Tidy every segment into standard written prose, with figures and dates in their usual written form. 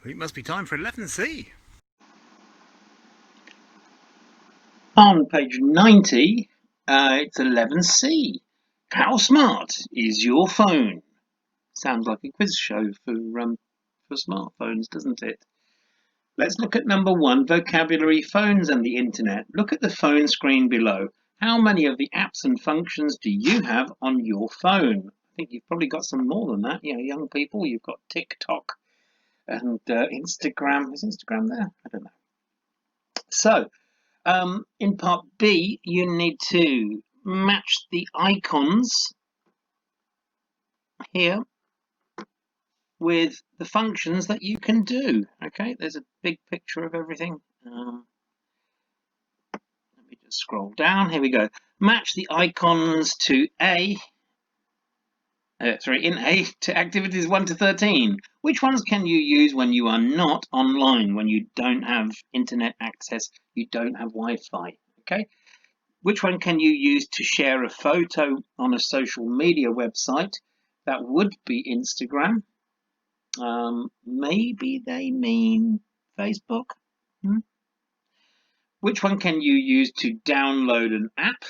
It must be time for 11C. On page 90, it's 11C. How smart is your phone? Sounds like a quiz show for smartphones, doesn't it? Let's look at number 1, vocabulary, phones and the internet. Look at the phone screen below. How many of the apps and functions do you have on your phone? I think you've probably got some more than that. Young people, you've got TikTok and Instagram. Is Instagram there? I don't know. So, in part B, you need to match the icons here with the functions that you can do. Okay, there's a big picture of everything. Let me just scroll down. Here we go. Match the icons to in A to activities 1 to 13. Which ones can you use when you are not online, when you don't have internet access, you don't have Wi-Fi? Okay. Which one can you use to share a photo on a social media website? That would be Instagram. Maybe they mean Facebook. Which one can you use to download an app?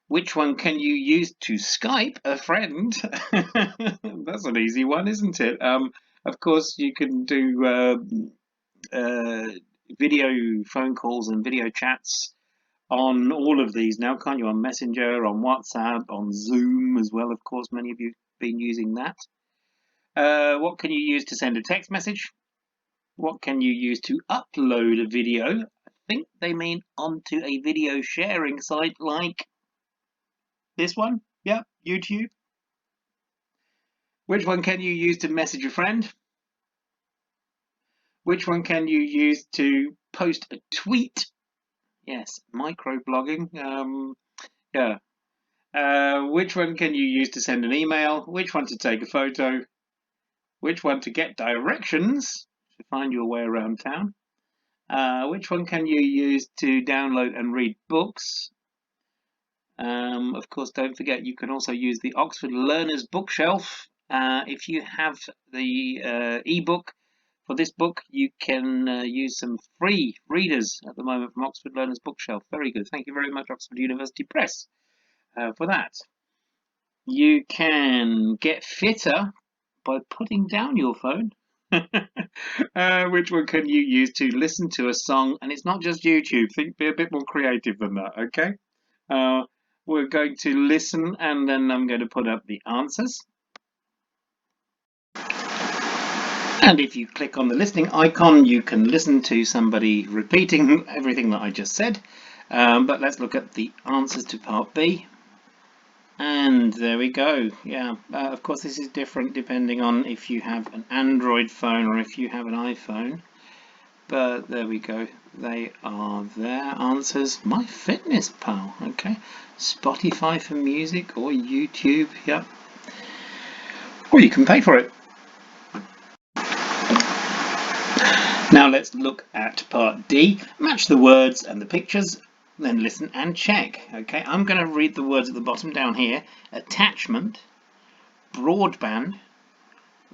Which one can you use to Skype a friend? That's an easy one, isn't it? Of course, you can do video phone calls and video chats on all of these now, can't you? On Messenger, on WhatsApp, on Zoom as well. Of course, many of you have been using that. What can you use to send a text message? What can you use to upload a video? I think they mean onto a video sharing site like this one. Yeah, YouTube. Which one can you use to message a friend? Which one can you use to post a tweet? Yes, microblogging. Which one can you use to send an email? Which one to take a photo? Which one to get directions to find your way around town? Which one can you use to download and read books? Of course, don't forget you can also use the Oxford Learners Bookshelf. If you have the ebook for this book, you can use some free readers at the moment from Oxford Learners Bookshelf. Very good. Thank you very much, Oxford University Press, for that. You can get fitter by putting down your phone. Which one can you use to listen to a song? And it's not just YouTube. Be a bit more creative than that, okay? We're going to listen, and then I'm going to put up the answers. And if you click on the listening icon, you can listen to somebody repeating everything that I just said. But let's look at the answers to part B. And there we go. Of course, this is different depending on if you have an Android phone or if you have an iPhone. But there we go. They are their answers. MyFitnessPal, okay. Spotify for music or YouTube, yep. Or you can pay for it. Now let's look at part D. Match the words and the pictures, then listen and check. Okay, I'm going to read the words at the bottom down here. Attachment, broadband,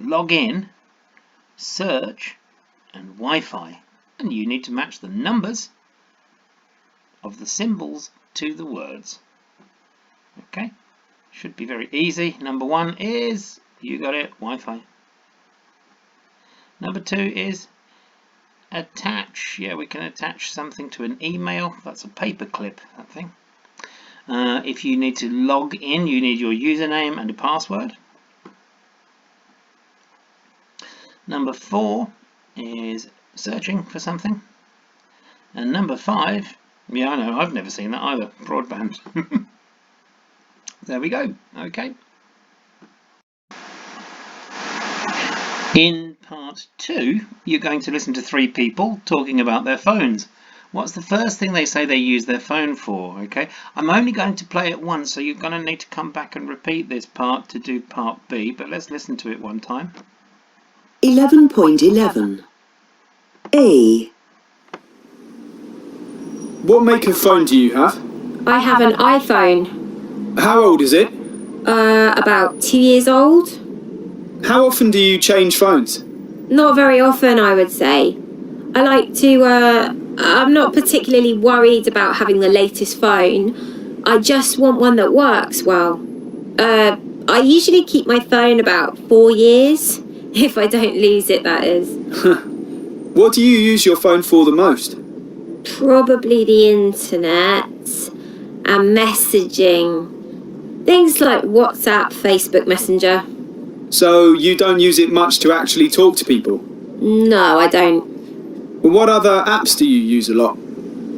login, search, and Wi-Fi. And you need to match the numbers of the symbols to the words. Okay, should be very easy. Number 1 is, you got it, Wi-Fi. Number 2 is attach. Yeah, we can attach something to an email. That's a paperclip, that thing. If you need to log in, you need your username and a password. Number 4 is searching for something. And number 5, yeah, I know, I've never seen that either, broadband. There we go, okay. In part 2, you're going to listen to 3 people talking about their phones. What's the first thing they say they use their phone for? Okay, I'm only going to play it once, so you're going to need to come back and repeat this part to do part B, but let's listen to it one time. 11.11 A. What make of phone do you have? I have an iPhone. How old is it? About 2 years old. How often do you change phones? Not very often, I would say. I like to, I'm not particularly worried about having the latest phone. I just want one that works well. I usually keep my phone about 4 years, if I don't lose it, that is. What do you use your phone for the most? Probably the internet and messaging. Things like WhatsApp, Facebook Messenger. So you don't use it much to actually talk to people? No, I don't. Well, what other apps do you use a lot?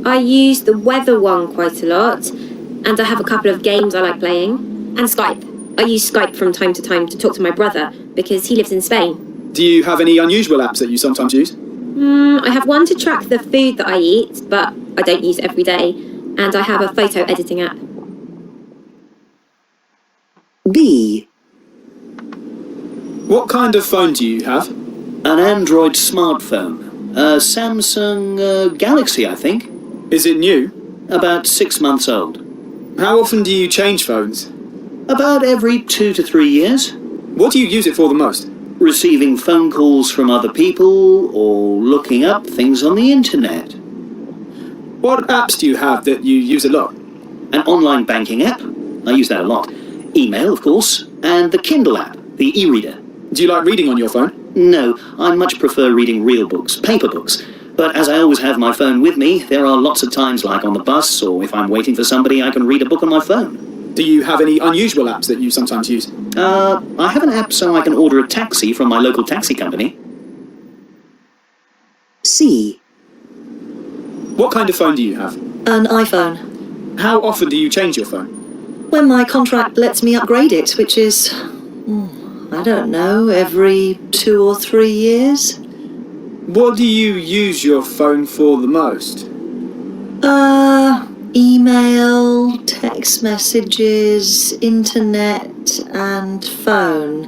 I use the weather one quite a lot, and I have a couple of games I like playing. And Skype. I use Skype from time to time to talk to my brother, because he lives in Spain. Do you have any unusual apps that you sometimes use? I have one to track the food that I eat, but I don't use every day. And I have a photo editing app. B. What kind of phone do you have? An Android smartphone. A Samsung Galaxy, I think. Is it new? About 6 months old. How often do you change phones? About every 2 to 3 years. What do you use it for the most? Receiving phone calls from other people or looking up things on the internet. What apps do you have that you use a lot? An online banking app. I use that a lot. Email, of course. And the Kindle app, the e-reader. Do you like reading on your phone? No, I much prefer reading real books, paper books. But as I always have my phone with me, there are lots of times, like on the bus or if I'm waiting for somebody, I can read a book on my phone. Do you have any unusual apps that you sometimes use? I have an app so I can order a taxi from my local taxi company. C. What kind of phone do you have? An iPhone. How often do you change your phone? When my contract lets me upgrade it, which is, I don't know, every 2 or 3 years. What do you use your phone for the most? Email, text messages, internet, and phone.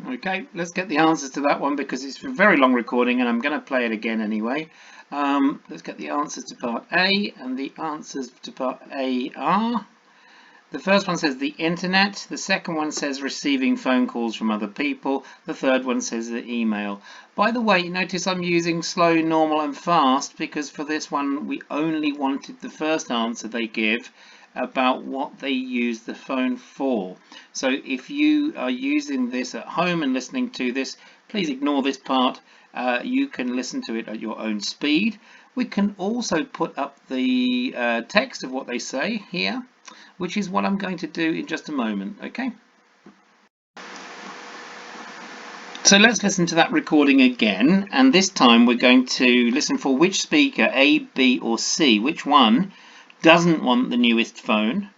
Okay, let's get the answers to that one because it's a very long recording and I'm going to play it again anyway. Let's get the answers to part A, and the answers to part A are... The first one says the internet, the second one says receiving phone calls from other people, the third one says the email. By the way, notice I'm using slow, normal and fast because for this one we only wanted the first answer they give about what they use the phone for. So if you are using this at home and listening to this, please ignore this part. You can listen to it at your own speed. We can also put up the text of what they say here, which is what I'm going to do in just a moment, okay? So let's listen to that recording again, and this time we're going to listen for which speaker, A, B or C, which one doesn't want the newest phone,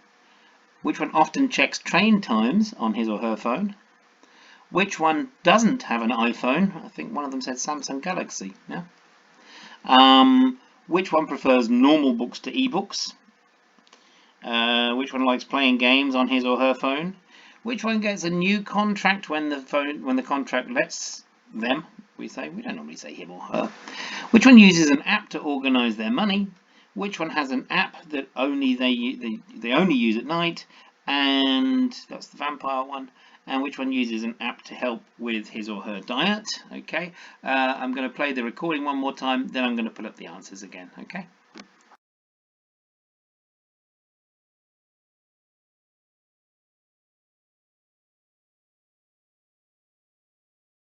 which one often checks train times on his or her phone, which one doesn't have an iPhone, I think one of them said Samsung Galaxy, yeah? Which one prefers normal books to ebooks, which one likes playing games on his or her phone, which one gets a new contract when the contract lets them, we don't normally say him or her, which one uses an app to organize their money, which one has an app that only they only use at night, and that's the vampire one, and which one uses an app to help with his or her diet. Okay, I'm going to play the recording one more time, then I'm going to put up the answers again. Okay.